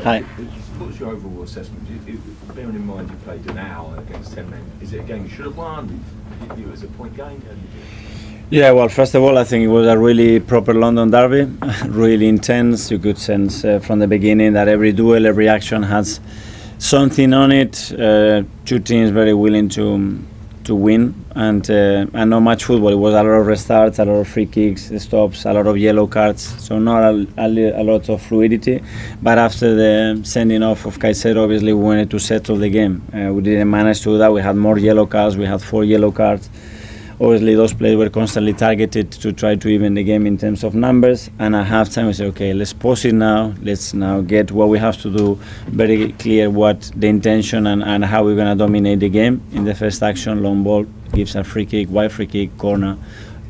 Hi. What's your overall assessment? Bearing in mind you played an hour against 10 men, is it a game you should have won? It was a point game. Yeah, well, first of all, I think it was a really proper London derby, really intense. You could sense from the beginning that every duel, every action has something on it. Two teams very willing to win, and not much football. It was a lot of restarts, a lot of free kicks, stops, a lot of yellow cards. So not a lot of fluidity. But after the sending off of Caicedo, obviously we wanted to settle the game. We didn't manage to do that. We had more yellow cards. We had 4 yellow cards. Obviously, those players were constantly targeted to try to even the game in terms of numbers. And at halftime, we said, okay, let's pause it now. Let's now get what we have to do, very clear what the intention and how we're going to dominate the game. In the first action, long ball gives a free kick, wide free kick, corner,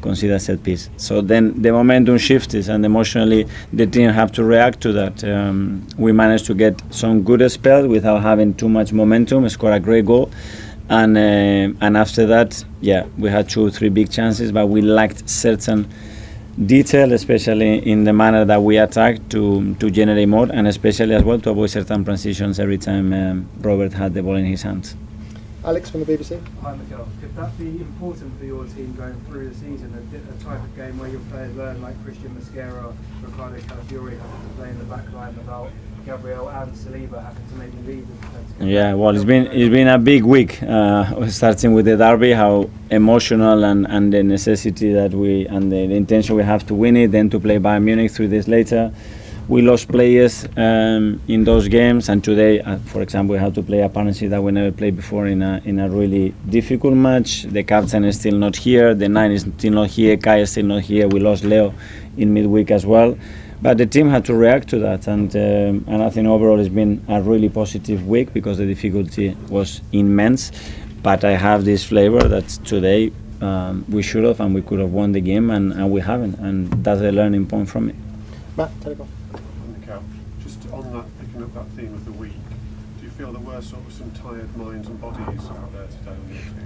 consider set piece. So then the momentum shifts, and emotionally the team have to react to that. We managed to get some good spells without having too much momentum, score a great goal. And after that, yeah, we had 2 or 3 big chances, but we lacked certain detail, especially in the manner that we attacked to generate more, and especially as well to avoid certain transitions every time Robert had the ball in his hands. Alex from the BBC. Hi Miguel. Could that be important for your team going through the season, a type of game where your players learn, like Christian Mosquera, Ricardo Calafiori having to play in the back line without Gabriel and Saliba having to maybe lead the defence? Yeah, well, it's been a big week, starting with the derby, how emotional and the necessity that we and the intention we have to win it, then to play Bayern Munich 3 days later. We lost players in those games, and today, for example, we have to play a partnership that we never played before in a really difficult match. The captain is still not here, the 9 is still not here, Kai is still not here. We lost Leo in midweek as well. But the team had to react to that, and I think overall it's been a really positive week because the difficulty was immense. But I have this flavor that today we should have and we could have won the game, and we haven't, and that's a learning point from it. Matt, Telegraph. Just on that, picking up that theme of the week, do you feel there were sort of some tired minds and bodies out there today?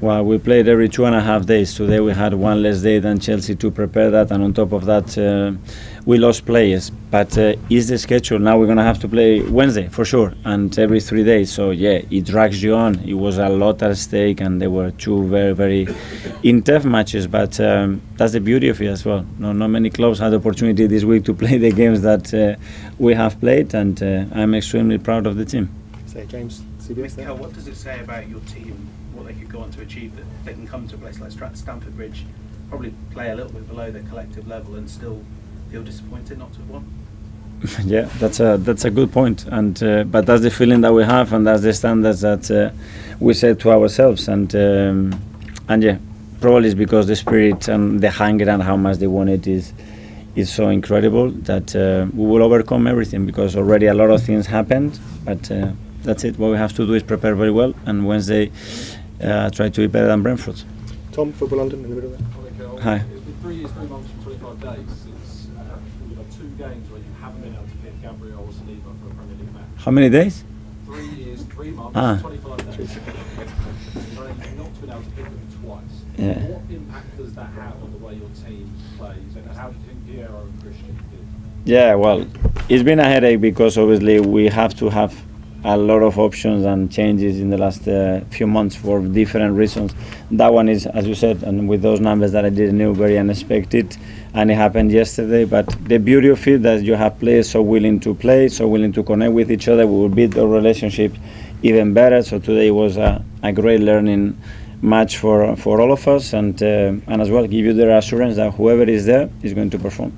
Well, we played every 2.5 days. Today we had 1 less day than Chelsea to prepare that, and on top of that, we lost players. But is the schedule now? We're gonna have to play Wednesday for sure, and every 3 days. So yeah, it drags you on. It was a lot at stake, and there were 2 very, very in-depth matches. But that's the beauty of it as well. Not many clubs had the opportunity this week to play the games that we have played, and I'm extremely proud of the team. Say James, CBS. Miguel, what does it say about your team, what they could go on to achieve, that they can come to a place like Stamford Bridge, probably play a little bit below their collective level and still feel disappointed not to have won? Yeah, that's a good point, and but that's the feeling that we have, and that's the standards that we set to ourselves, and yeah, probably it's because the spirit and the hunger and how much they want it is so incredible that we will overcome everything, because already a lot of things happened, but that's it. What we have to do is prepare very well, and Wednesday try to be better than Brentford. Tom, Football London, in the middle there. Hi. It's been 3 years, 3 months, and 25 days since we've had 2 games where you haven't been able to pick Gabriel or Saliba for a Premier League match. How many days? 3 years, 3 months, 25 days. You've not been able to pick them twice. Yeah. What impact does that have on the way your team plays, and how do you think Piero and Christian did? Yeah, well, it's been a headache because obviously we have to have a lot of options and changes in the last few months for different reasons. That one is, as you said, and with those numbers that I didn't know, very unexpected, and it happened yesterday. But the beauty of it that you have players so willing to play, so willing to connect with each other, we will build the relationship even better. So today was a great learning match for all of us, and as well give you the assurance that whoever is there is going to perform.